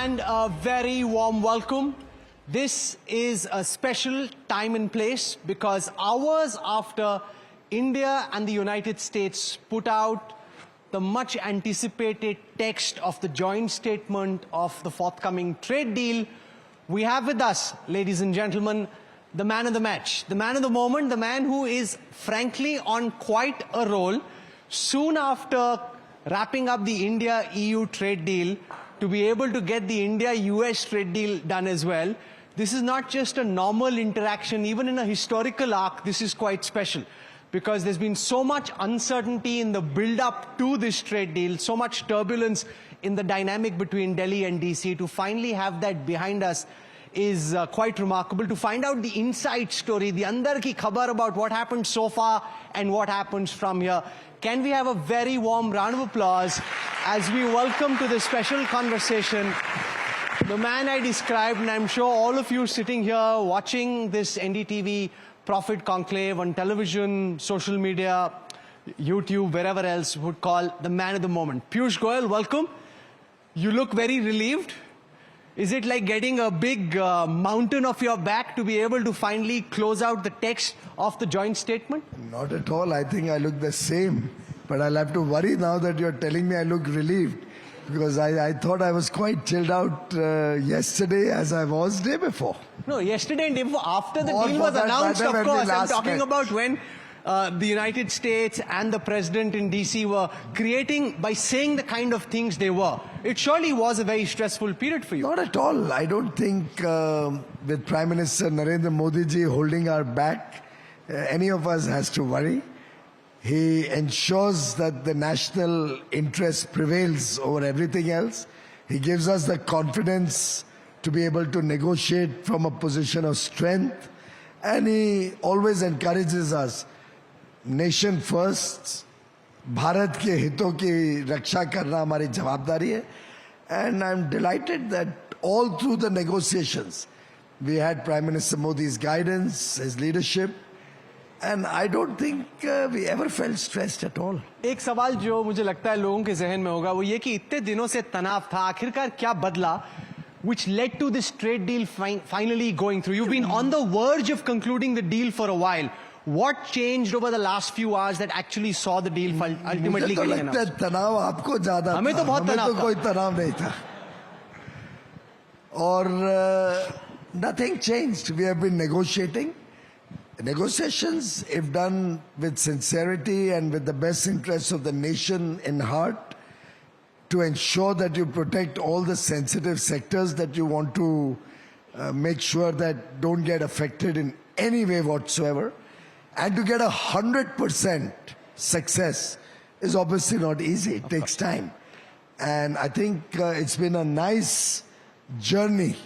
and a very warm welcome. This is a special time and place because hours after India and the United States put out the much anticipated text of the joint statement of the forthcoming trade deal, we have with us, ladies and gentlemen, the man of the match, the man of the moment, the man who is frankly on quite a roll. Soon after wrapping up the India-EU trade deal, to be able to get the India-US trade deal done as well. This is not just a normal interaction, even in a historical arc, this is quite special. Because there's been so much uncertainty in the build-up to this trade deal, so much turbulence in the dynamic between Delhi and DC. To finally have that behind us is quite remarkable. To find out the inside story, the andar ki khabar about what happened so far and what happens from here. Can we have a very warm round of applause as we welcome to this special conversation the man I described, and I'm sure all of you sitting here watching this NDTV Profit conclave on television, social media, YouTube, wherever else, would call the man of the moment. Piyush Goyal, welcome. You look very relieved. Is it like getting a big mountain off your back to be able to finally close out the text of the joint statement? Not at all. I think I look the same. But I'll have to worry now that you're telling me I look relieved. Because I thought I was quite chilled out yesterday as I was day before. No, yesterday and day before, after the deal was announced, of course. I'm talking about when the United States and the president in DC were creating, by saying the kind of things they were. It surely was a very stressful period for you. Not at all. I don't think with Prime Minister Narendra Modi ji holding our back, any of us has to worry. He ensures that the national interest prevails over everything else. He gives us the confidence to be able to negotiate from a position of strength. And he always encourages us, nation first, Bharat ke hiton ki raksha karna hamari jawabdari hai. And I'm delighted that all through the negotiations, we had Prime Minister Modi's guidance, his leadership, and I don't think we ever felt stressed at all. एक सवाल जो मुझे लगता है लोगों के जहन में होगा वो ये कि इतने दिनों से तनाव था, आखिरकार क्या बदला, which led to this trade deal finally going through. You've been on the verge of concluding the deal for a while. What changed over the last few hours that actually saw the deal ultimately getting announced? मुझे तो लगता है तनाव आपको ज़्यादा था, हमें तो बहुत तनाव था, हमें तो कोई तनाव नहीं था. और nothing changed. We have been negotiating. Negotiations, if done with sincerity and with the best interests of the nation in heart, to ensure that you protect all the sensitive sectors that you want to make sure that don't get affected in any way whatsoever, and to get 100% success is obviously not easy. It takes time. And I think it's been a nice journey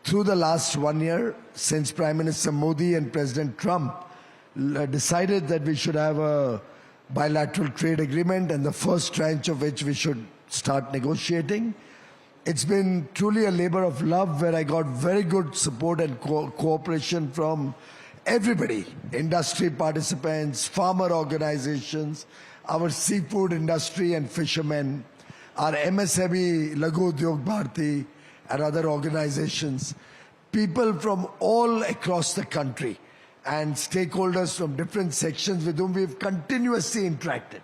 through the last 1 year since Prime Minister Modi and President Trump decided that we should have a bilateral trade agreement, and the first tranche of which we should start negotiating. It's been truly a labor of love where I got very good support and cooperation from everybody, industry participants, farmer organizations, our seafood industry and fishermen, our MSME, Laghu Udyog Bharti, and other organizations, people from all across the country and stakeholders from different sections with whom we've continuously interacted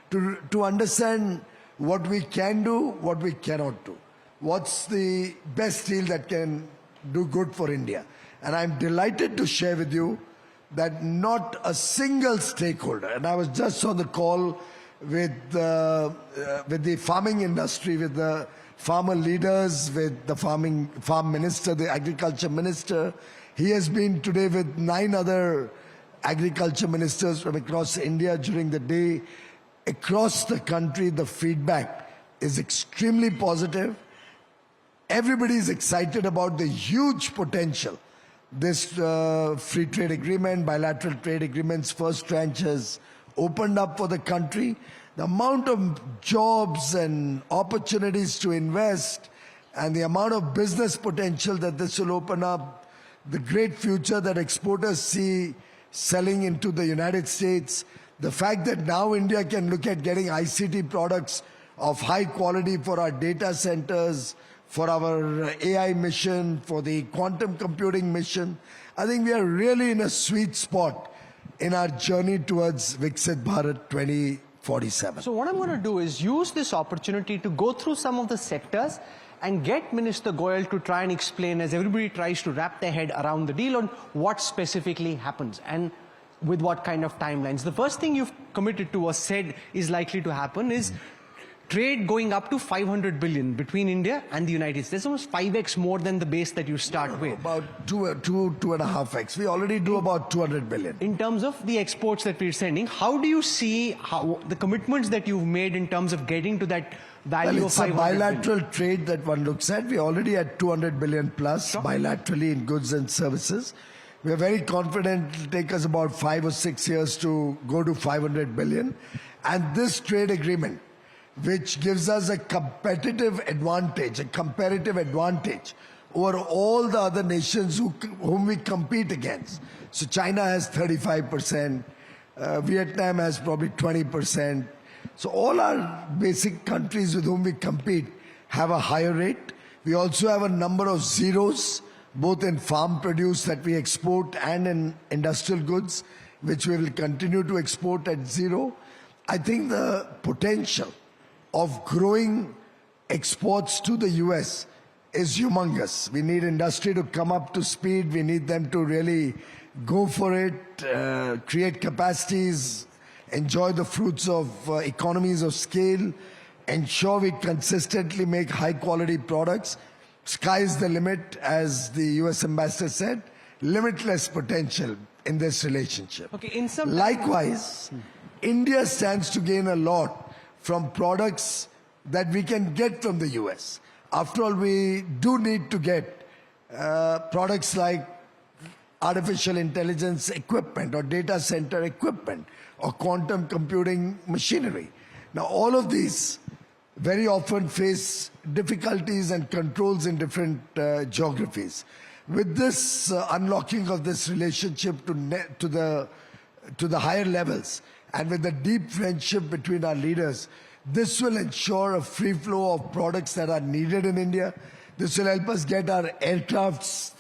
to understand what we can do, what we cannot do. What's the best deal that can do good for India? And I'm delighted to share with you that not a single stakeholder, and I was just on the call with the farming industry, with the farmer leaders, with the farm minister, the agriculture minister. He has been today with 9 other agriculture ministers from across India during the day. Across the country, the feedback is extremely positive. Everybody is excited about the huge potential. This free trade agreement, bilateral trade agreements, first tranche has opened up for the country. The amount of jobs and opportunities to invest and the amount of business potential that this will open up, the great future that exporters see selling into the United States, the fact that now India can look at getting ICT products of high quality for our data centers, for our AI mission, for the quantum computing mission. I think we are really in a sweet spot in our journey towards Viksit Bharat 2047. So what I'm going to do is use this opportunity to go through some of the sectors and get Minister Goyal to try and explain, as everybody tries to wrap their head around the deal, on what specifically happens and with what kind of timelines. The first thing you've committed to or said is likely to happen is trade going up to 500 billion between India and the United States. Almost 5x more than the base that you start with. About two and a half X. We already do about 200 billion. In terms of the exports that we're sending, how do you see how the commitments that you've made in terms of getting to that value of 500 billion? It's a bilateral trade that one looks at. We're already at 200 billion plus bilaterally in goods and services. We are very confident it will take us about 5 or 6 years to go to 500 billion. And this trade agreement, which gives us a comparative advantage over all the other nations whom we compete against. So China has 35%, Vietnam has probably 20%. So all our basic countries with whom we compete have a higher rate. We also have a number of zeros, both in farm produce that we export and in industrial goods, which we will continue to export at zero. I think the potential of growing exports to the US is humongous. We need industry to come up to speed. We need them to really go for it, create capacities, enjoy the fruits of economies of scale, ensure we consistently make high quality products. Sky's the limit, as the US ambassador said, limitless potential in this relationship. Okay, Likewise, India stands to gain a lot from products that we can get from the US. After all, we do need to get products like artificial intelligence equipment or data center equipment or quantum computing machinery. Now, all of these very often face difficulties and controls in different geographies. With this unlocking of this relationship to the higher levels, and with the deep friendship between our leaders, this will ensure a free flow of products that are needed in India. This will help us get our aircrafts,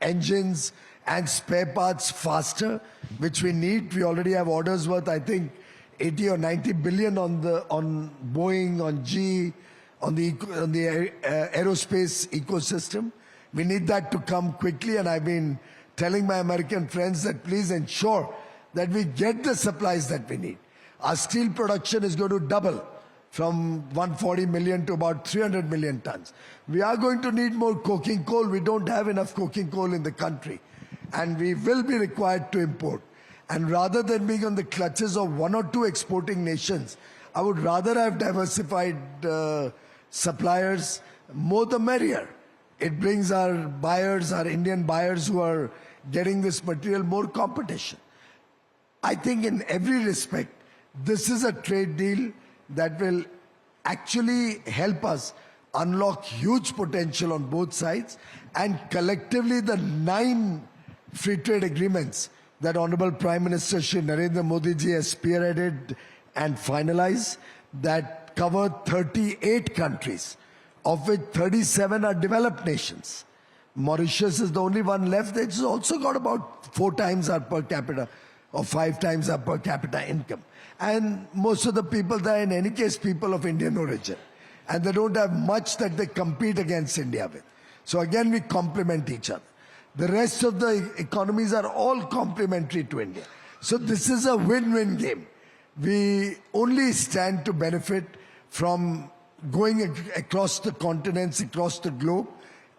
engines, and spare parts faster, which we need. We already have orders worth, I think, 80 or 90 billion on Boeing, on GE, on the aerospace ecosystem. We need that to come quickly, and I've been telling my American friends that please ensure that we get the supplies that we need. Our steel production is going to double from 140 million to about 300 million tons. We are going to need more coking coal. We don't have enough coking coal in the country, and we will be required to import. And rather than being on the clutches of one or two exporting nations, I would rather have diversified suppliers, more the merrier. It brings our buyers, our Indian buyers who are getting this material, more competition. I think in every respect, this is a trade deal that will actually help us unlock huge potential on both sides, and collectively the 9 free trade agreements that Honorable Prime Minister Shri Narendra Modi ji has spearheaded and finalized that cover 38 countries, of which 37 are developed nations. Mauritius is the only one left. It's also got about 4 times our per capita or 5 times our per capita income. And most of the people there, in any case, people of Indian origin. And they don't have much that they compete against India with. So again, we complement each other. The rest of the economies are all complementary to India. So this is a win-win game. We only stand to benefit from going across the continents, across the globe,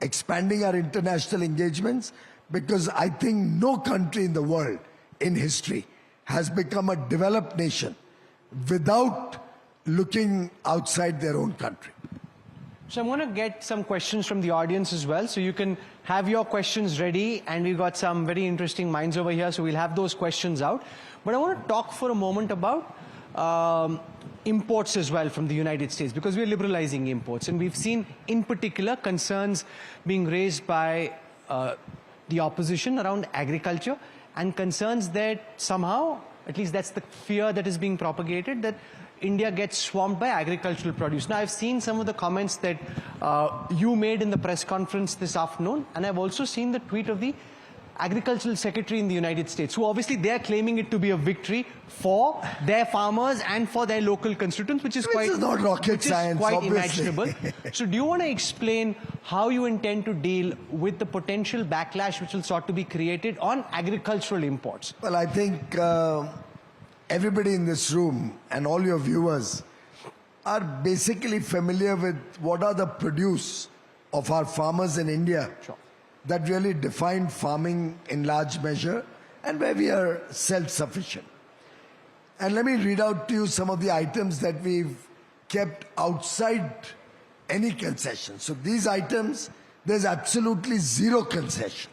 expanding our international engagements, because I think no country in the world in history has become a developed nation without looking outside their own country. So I'm going to get some questions from the audience as well, so you can have your questions ready, and we've got some very interesting minds over here, so we'll have those questions out. But I want to talk for a moment about imports as well from the United States, because we're liberalizing imports, and we've seen in particular concerns being raised by the opposition around agriculture, and concerns that somehow, at least that's the fear that is being propagated, that India gets swamped by agricultural produce. Now, I've seen some of the comments that you made in the press conference this afternoon, and I've also seen the tweet of the Agricultural Secretary in the United States, who obviously they're claiming it to be a victory for their farmers and for their local constituents, which is quite, not rocket science, quite obviously. imaginable. So do you want to explain how you intend to deal with the potential backlash which will sort to be created on agricultural imports? Well, I think everybody in this room and all your viewers are basically familiar with what are the produce of our farmers in India. Sure. That really define farming in large measure and where we are self-sufficient. And let me read out to you some of the items that we've kept outside any concession. So these items, there's absolutely zero concession.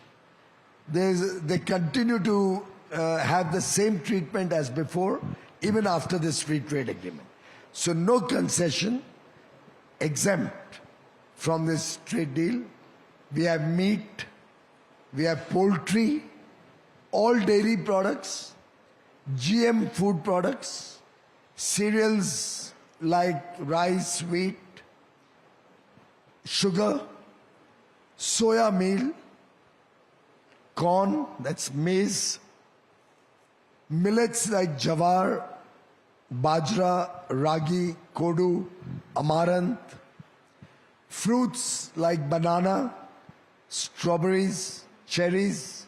They continue to have the same treatment as before, even after this free trade agreement. So no concession, exempt from this trade deal. We have meat, we have poultry, all dairy products, GM food products, cereals like rice, wheat, sugar, soya meal, corn, that's maize, millets like jawar, bajra, ragi, kodu, amaranth, fruits like banana, strawberries, cherries,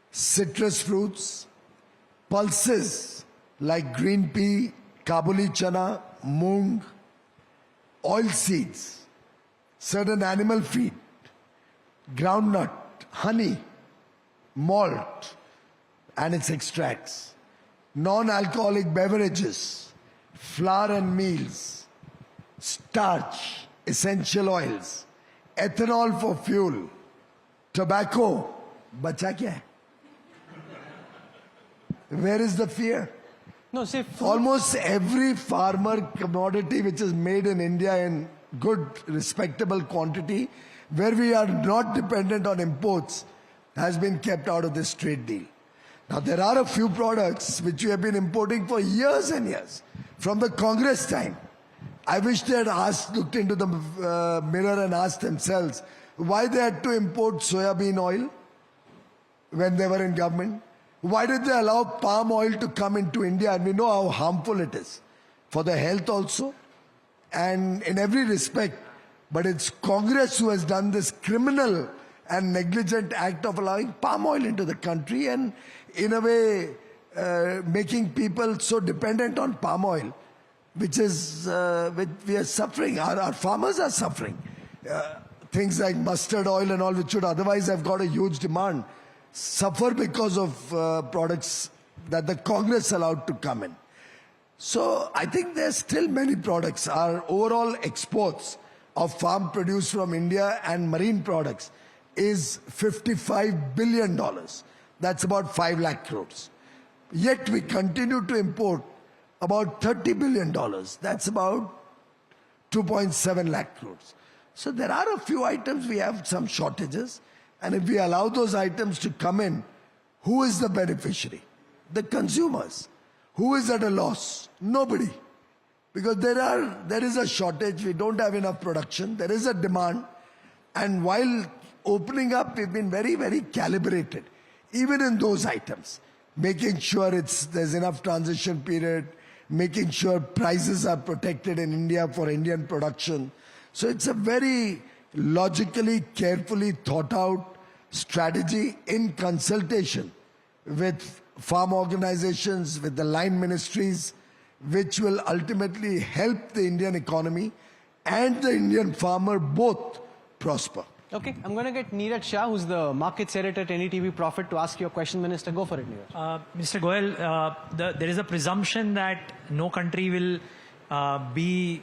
citrus fruits, pulses like green pea, Kabuli chana, moong, oil seeds, certain animal feed, groundnut, honey, malt and its extracts, non-alcoholic beverages, flour and meals, starch, essential oils, ethanol for fuel, tobacco, bacha kya hai? Where is the fear? No, say Almost every farmer commodity which is made in India in good, respectable quantity, where we are not dependent on imports, has been kept out of this trade deal. Now, there are a few products which we have been importing for years and years, from the Congress time. I wish they had looked into the mirror and asked themselves why they had to import soybean oil when they were in government. Why did they allow palm oil to come into India? And we know how harmful it is for the health also and in every respect. But it's Congress who has done this criminal and negligent act of allowing palm oil into the country and in a way making people so dependent on palm oil, which is which we are suffering. Our farmers are suffering. Things like mustard oil and all, which should otherwise have got a huge demand, suffer because of products that the Congress allowed to come in. So I think there's still many products. Our overall exports of farm produce from India and marine products is $55 billion. That's about 5 lakh crores. Yet we continue to import about $30 billion. That's about 2.7 lakh crores. So there are a few items we have some shortages. And if we allow those items to come in, who is the beneficiary? The consumers. Who is at a loss? Nobody. Because there is a shortage, we don't have enough production, there is a demand. And while opening up, we've been very, very calibrated, even in those items, making sure there's enough transition period, making sure prices are protected in India for Indian production. So it's a very logically, carefully thought out strategy in consultation with farm organizations, with the line ministries, which will ultimately help the Indian economy and the Indian farmer both prosper. Okay, I'm going to get Neeraj Shah, who's the markets editor at NDTV Profit, to ask you a question, Minister. Go for it, Neeraj. Mr. Goyal, there is a presumption that no country will be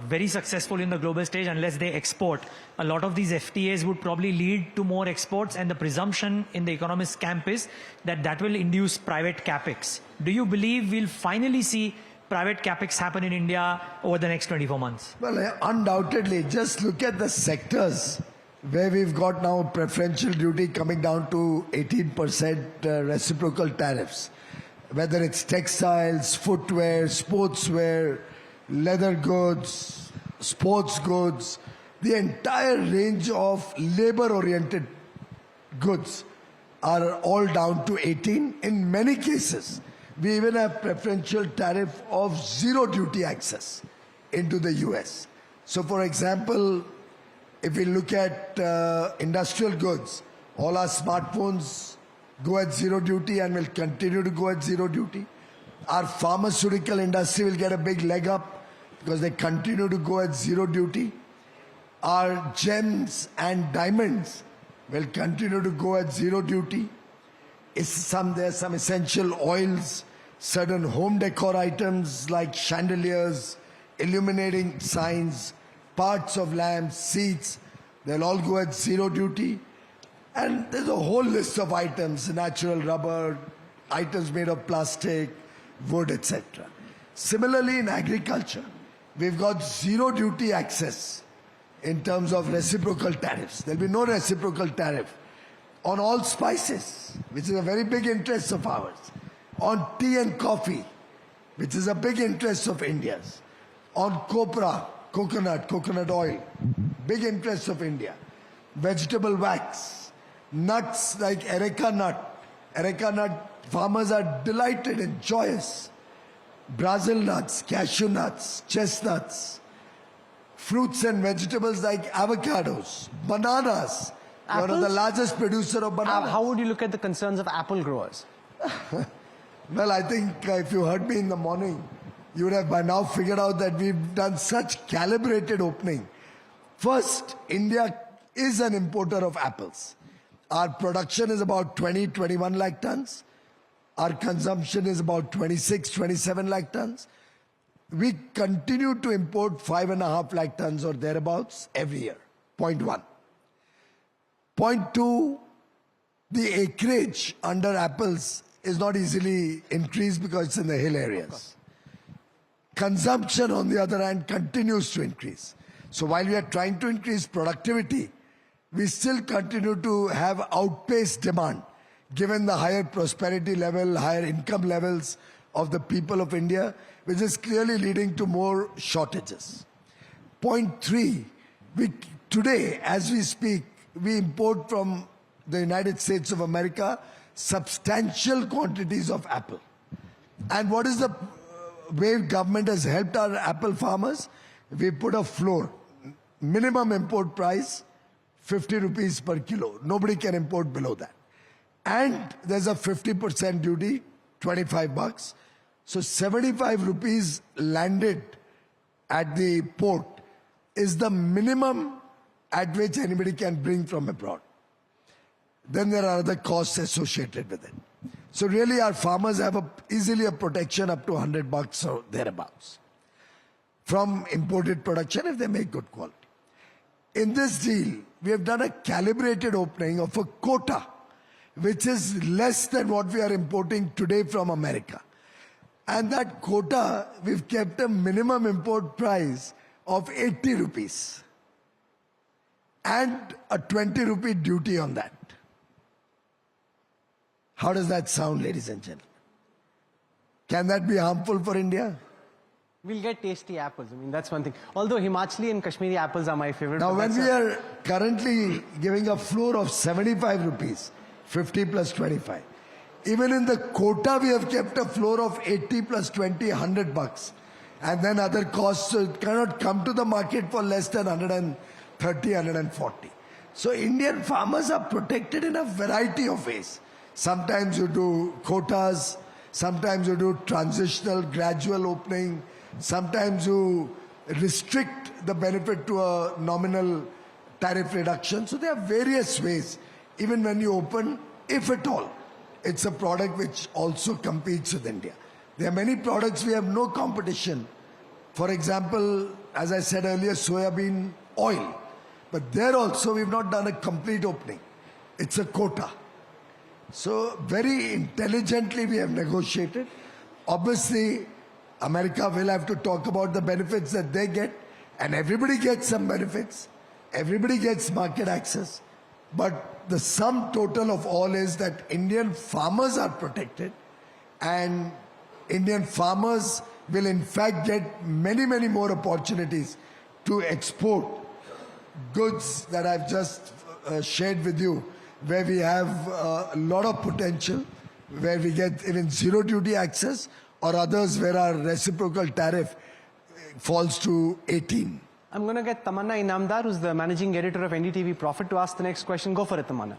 very successful in the global stage unless they export. A lot of these FTAs would probably lead to more exports, and the presumption in the economist camp is that that will induce private capex. Do you believe we'll finally see private capex happen in India over the next 24 months? Well, undoubtedly. Just look at the sectors where we've got now preferential duty coming down to 18% reciprocal tariffs. whether it's textiles, footwear, sportswear, leather goods, sports goods, the entire range of labor-oriented goods are all down to 18. In many cases, we even have preferential tariff of zero duty access into the US. So for example, if we look at industrial goods, all our smartphones go at zero duty and will continue to go at zero duty. Our pharmaceutical industry will get a big leg up because they continue to go at zero duty. Our gems and diamonds will continue to go at zero duty. There's some essential oils, certain home decor items like chandeliers, illuminating signs, parts of lamps, seats, they'll all go at zero duty. And there's a whole list of items, natural rubber, items made of plastic, wood, etc. Similarly, in agriculture, we've got zero duty access in terms of reciprocal tariffs. There'll be no reciprocal tariff on all spices, which is a very big interest of ours, on tea and coffee, which is a big interest of India's, on copra, coconut oil, big interest of India, vegetable wax, nuts like areca nut. Areca nut farmers are delighted and joyous. Brazil nuts, cashew nuts, chestnuts, fruits and vegetables like avocados, bananas. You're the largest producer of bananas. How would you look at the concerns of apple growers? Well, I think if you heard me in the morning, you would have by now figured out that we've done such calibrated opening. First, India is an importer of apples. Our production is about 21 lakh tons. Our consumption is about 27 lakh tons. We continue to import 5.5 lakh tons or thereabouts every year. Point one. Point two, the acreage under apples is not easily increased because it's in the hill areas. Consumption, on the other hand, continues to increase. So while we are trying to increase productivity, we still continue to have outpaced demand, given the higher prosperity level, higher income levels of the people of India, which is clearly leading to more shortages. Point three, today, as we speak, we import from the United States of America substantial quantities of apple. And what is the way government has helped our apple farmers? We put a floor, minimum import price, 50 rupees per kilo. Nobody can import below that. And there's a 50% duty, 25 bucks. So 75 rupees landed at the port is the minimum at which anybody can bring from abroad. Then there are other costs associated with it. So really our farmers have easily a protection up to 100 bucks or thereabouts from imported production if they make good quality. In this deal, we have done a calibrated opening of a quota, which is less than what we are importing today from America. And that quota, we've kept a minimum import price of 80 rupees and a 20 rupee duty on that. How does that sound, ladies and gentlemen? Can that be harmful for India? We'll get tasty apples. I mean, that's one thing. Although Himachali and Kashmiri apples are my favorite. Now, when we are currently giving a floor of 75 rupees, 50 plus 25, even in the quota, we have kept a floor of 80 plus 20, 100 bucks. And then other costs, so it cannot come to the market for less than 130, 140. So Indian farmers are protected in a variety of ways. Sometimes you do quotas, sometimes you do transitional, gradual opening, sometimes you restrict the benefit to a nominal tariff reduction. So there are various ways. Even when you open, if at all, it's a product which also competes with India. There are many products we have no competition. For example, as I said earlier, soybean oil. But there also we've not done a complete opening. It's a quota. So very intelligently we have negotiated. Obviously, America will have to talk about the benefits that they get, and everybody gets some benefits. Everybody gets market access. But the sum total of all is that Indian farmers are protected and Indian farmers will in fact get many, many more opportunities to export goods that I've just shared with you, where we have a lot of potential, where we get even zero duty access, or others where our reciprocal tariff falls to 18. I'm going to get Tamanna Inamdar, who's the managing editor of NDTV Profit, to ask the next question. Go for it, Tamanna.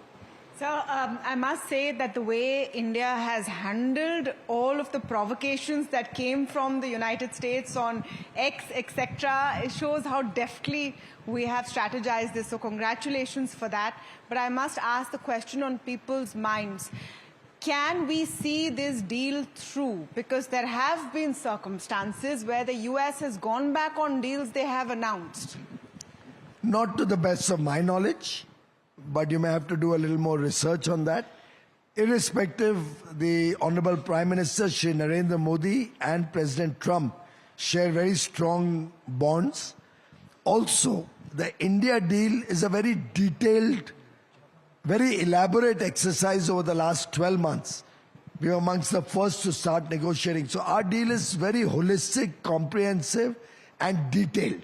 So I must say that the way India has handled all of the provocations that came from the United States on X, etc., it shows how deftly we have strategized this. So congratulations for that. But I must ask the question on people's minds. Can we see this deal through? Because there have been circumstances where the US has gone back on deals they have announced. Not to the best of my knowledge, but you may have to do a little more research on that. Irrespective, the Honorable Prime Minister Shri Narendra Modi and President Trump share very strong bonds. Also, the India deal is a very detailed, very elaborate exercise over the last 12 months. We were amongst the first to start negotiating. So our deal is very holistic, comprehensive, and detailed.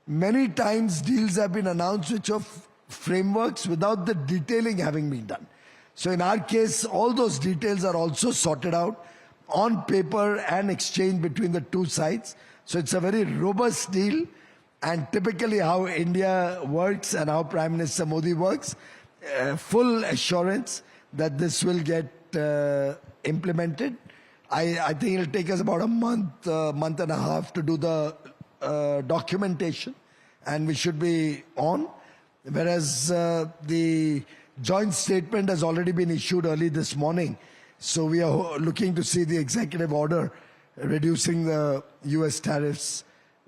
Many times deals have been announced which are frameworks without the detailing having been done. So in our case, all those details are also sorted out on paper and exchanged between the two sides. So it's a very robust deal, and typically how India works and how Prime Minister Modi works, full assurance that this will get implemented. I think it'll take us about a month and a half to do the documentation, and we should be on. Whereas the joint statement has already been issued early this morning. So we are looking to see the executive order reducing the US tariffs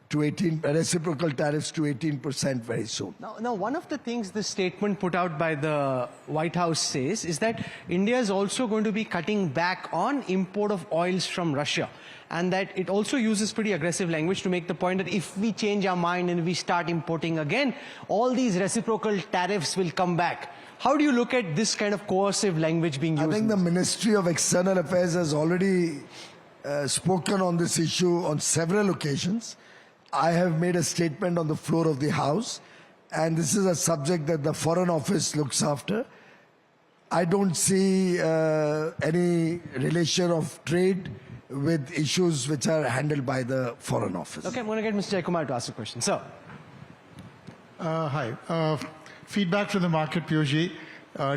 to 18, reciprocal tariffs to 18% very soon. Now, one of the things this statement put out by the White House says is that India is also going to be cutting back on import of oils from Russia, and that it also uses pretty aggressive language to make the point that if we change our mind and we start importing again, all these reciprocal tariffs will come back. How do you look at this kind of coercive language being used? I think the Ministry of External Affairs has already spoken on this issue on several occasions. I have made a statement on the floor of the House, and this is a subject that the Foreign Office looks after. I don't see any relation of trade with issues which are handled by the Foreign Office. Okay, I'm going to get Mr. Jaikumar to ask a question. Sir. Hi. Feedback from the market, Piyush.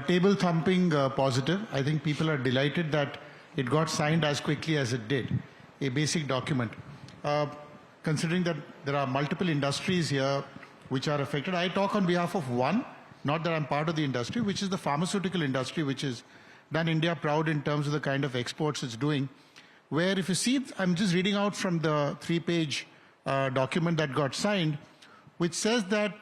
Table thumping positive. I think people are delighted that it got signed as quickly as it did. A basic document. Considering that there are multiple industries here which are affected, I talk on behalf of one, not that I'm part of the industry, which is the pharmaceutical industry, which has done India proud in terms of the kind of exports it's doing. Where if you see, I'm just reading out from the 3-page document that got signed, which says that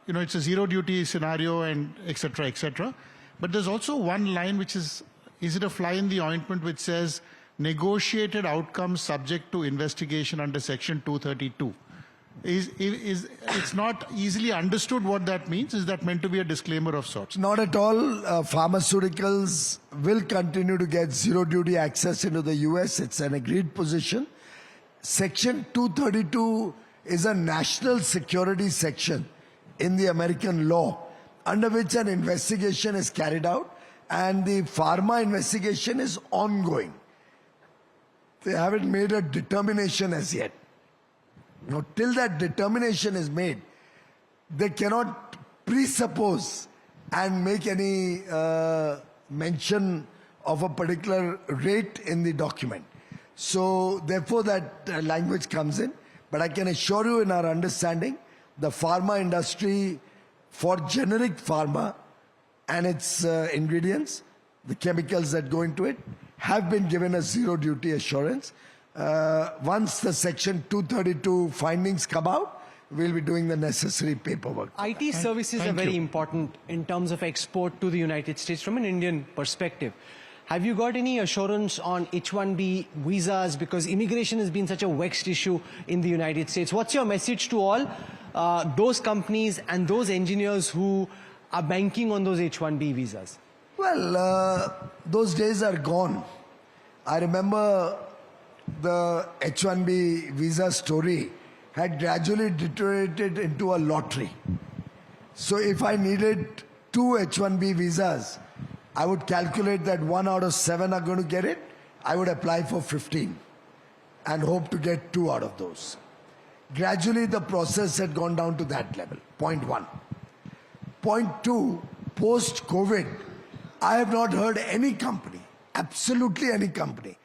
it's a zero duty scenario and etc., etc. But there's also one line which is it a fly in the ointment, which says negotiated outcomes subject to investigation under Section 232. It's not easily understood what that means. Is that meant to be a disclaimer of sorts? Not at all. Pharmaceuticals will continue to get zero duty access into the US. It's an agreed position. Section 232 is a national security section in the American law under which an investigation is carried out, and the pharma investigation is ongoing. They haven't made a determination as yet. Now, till that determination is made, they cannot presuppose and make any mention of a particular rate in the document. So, therefore, that language comes in. But I can assure you, in our understanding, the pharma industry, for generic pharma and its ingredients, the chemicals that go into it, have been given a zero duty assurance. Once the Section 232 findings come out, we'll be doing the necessary paperwork. IT services are very important in terms of export to the United States from an Indian perspective. Have you got any assurance on H-1B visas, because immigration has been such a vexed issue in the United States? What's your message to all those companies and those engineers who are banking on those H-1B visas? Well, those days are gone. I remember the H-1B visa story had gradually deteriorated into a lottery. So if I needed 2 H-1B visas, I would calculate that 1 out of 7 are going to get it. I would apply for 15 and hope to get 2 out of those. Gradually, the process had gone down to that level, point 1. Point 2, post-COVID, I have not heard any company, absolutely any company,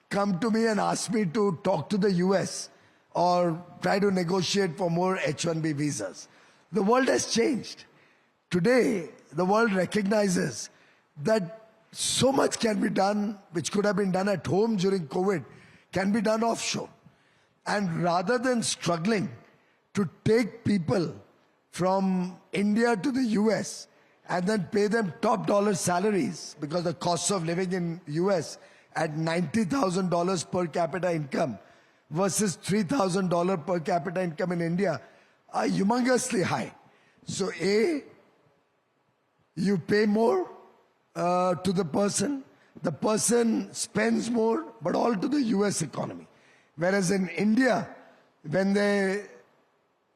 come to me and ask me to talk to the US or try to negotiate for more H-1B visas. The world has changed. Today, the world recognizes that so much can be done, which could have been done at home during COVID, can be done offshore. And rather than struggling to take people from India to the US and then pay them top dollar salaries, because the cost of living in US at $90,000 per capita income versus $3,000 per capita income in India are humongously high. So A, you pay more to the person spends more, but all to the US economy. Whereas in India, when they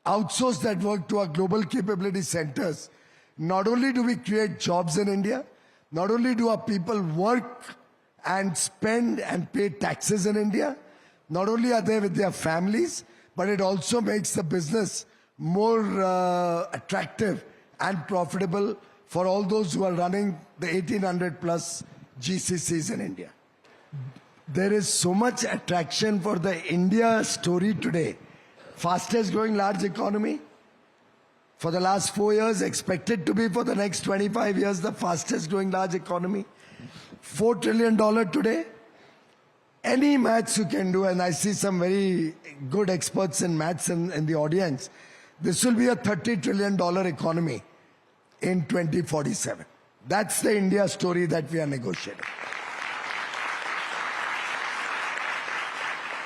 outsource that work to our global capability centers, not only do we create jobs in India, not only do our people work and spend and pay taxes in India, not only are they with their families, but it also makes the business more attractive and profitable for all those who are running the 1800 plus GCCs in India. There is so much attraction for the India story today. Fastest growing large economy. For the last 4 years, expected to be for the next 25 years, the fastest growing large economy. $4 trillion today. Any maths you can do, and I see some very good experts in maths in the audience, this will be a $30 trillion economy in 2047. That's the India story that we are negotiating.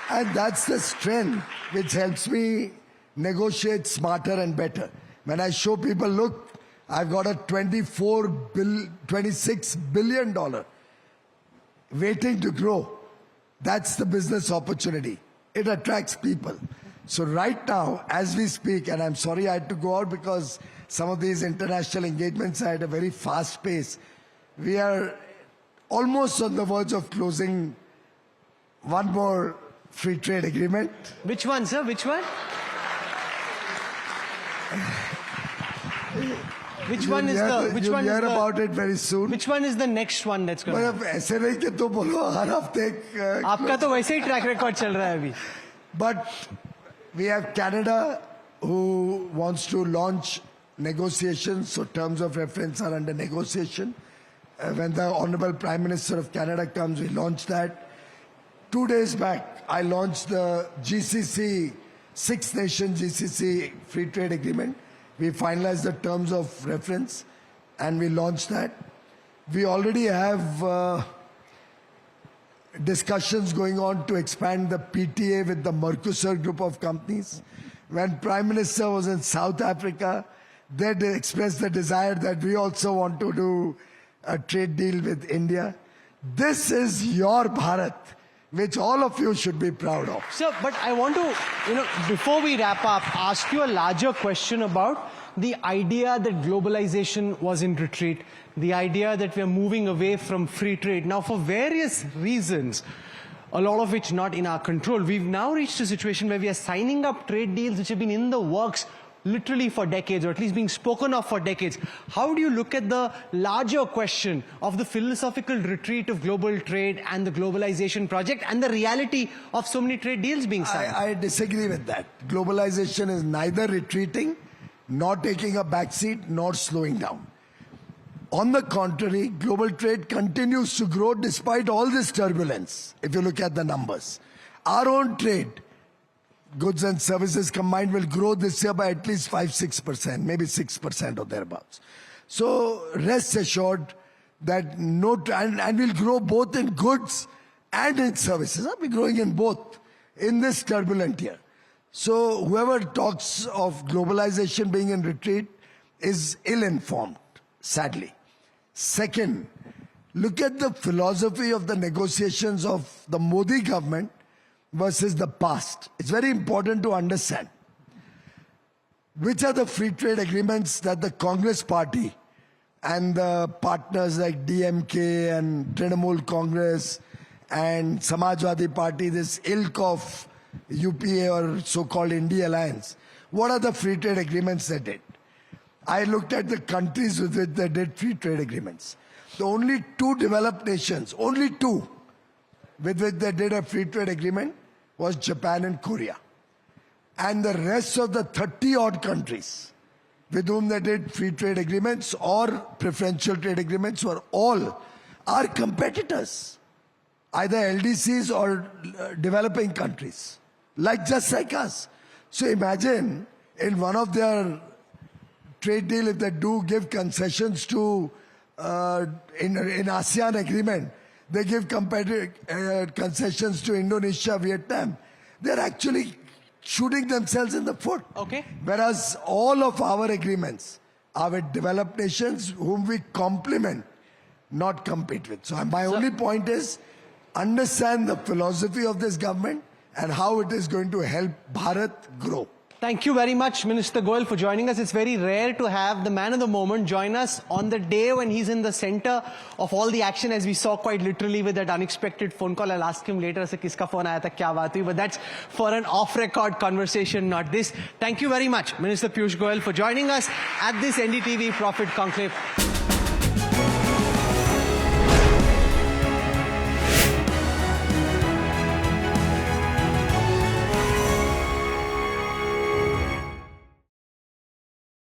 And that's the strength which helps me negotiate smarter and better. When I show people, look, I've got a $26 billion waiting to grow. That's the business opportunity. It attracts people. So right now, as we speak, and I'm sorry I had to go out because some of these international engagements are at a very fast pace. We are almost on the verge of closing one more free trade agreement. Which one, sir? Which one? Which one is the? Which You'll one hear is the? about it very soon. Which one is the next one that's going? मतलब ऐसे नहीं कि तो बोलो हर हफ्ते. आपका तो वैसे ही ट्रैक रिकॉर्ड चल रहा है अभी. But we have Canada who wants to launch negotiations, so terms of reference are under negotiation. When the Honorable Prime Minister of Canada comes, we launch that. 2 days back, I launched the GCC, 6-nation GCC free trade agreement. We finalized the terms of reference and we launched that. We already have discussions going on to expand the PTA with the Mercosur group of companies. When Prime Minister was in South Africa, they expressed the desire that we also want to do a trade deal with India. This is your Bharat, which all of you should be proud of. Sir, but I want to, before we wrap up, ask you a larger question about the idea that globalization was in retreat, the idea that we're moving away from free trade. Now, for various reasons, a lot of which not in our control, we've now reached a situation where we are signing up trade deals which have been in the works literally for decades, or at least being spoken of for decades. How do you look at the larger question of the philosophical retreat of global trade and the globalization project and the reality of so many trade deals being signed? I disagree with that. Globalization is neither retreating, nor taking a backseat, nor slowing down. On the contrary, global trade continues to grow despite all this turbulence, if you look at the numbers. Our own trade, goods and services combined, will grow this year by at least 5-6%, maybe 6% or thereabouts. So rest assured that and we'll grow both in goods and in services. We're growing in both in this turbulent year. So whoever talks of globalization being in retreat is ill-informed, sadly. Second, Look at the philosophy of the negotiations of the Modi government versus the past. It's very important to understand. Which are the free trade agreements that the Congress party and the partners like DMK and Trinamool Congress and Samajwadi Party, this ilk of UPA or so-called India Alliance, what are the free trade agreements they did? I looked at the countries with which they did free trade agreements. The only two developed nations, only two, with which they did a free trade agreement was Japan and Korea. And the rest of the 30-odd countries with whom they did free trade agreements or preferential trade agreements were all our competitors, either LDCs or developing countries, just like us. So imagine in one of their trade deal, if they do give concessions to, in ASEAN agreement, they give concessions to Indonesia, Vietnam. They're actually shooting themselves in the foot. Okay. Whereas all of our agreements are with developed nations whom we complement, not compete with. So my only point is, understand the philosophy of this government and how it is going to help Bharat grow. Thank you very much, Minister Goyal, for joining us. It's very rare to have the man of the moment join us on the day when he's in the center of all the action, as we saw quite literally with that unexpected phone call. I'll ask him later, kiska phone aaya tha, kya baat hui? But that's for an off-record conversation, not this. Thank you very much, Minister Piyush Goyal, for joining us at this NDTV Profit Conclave.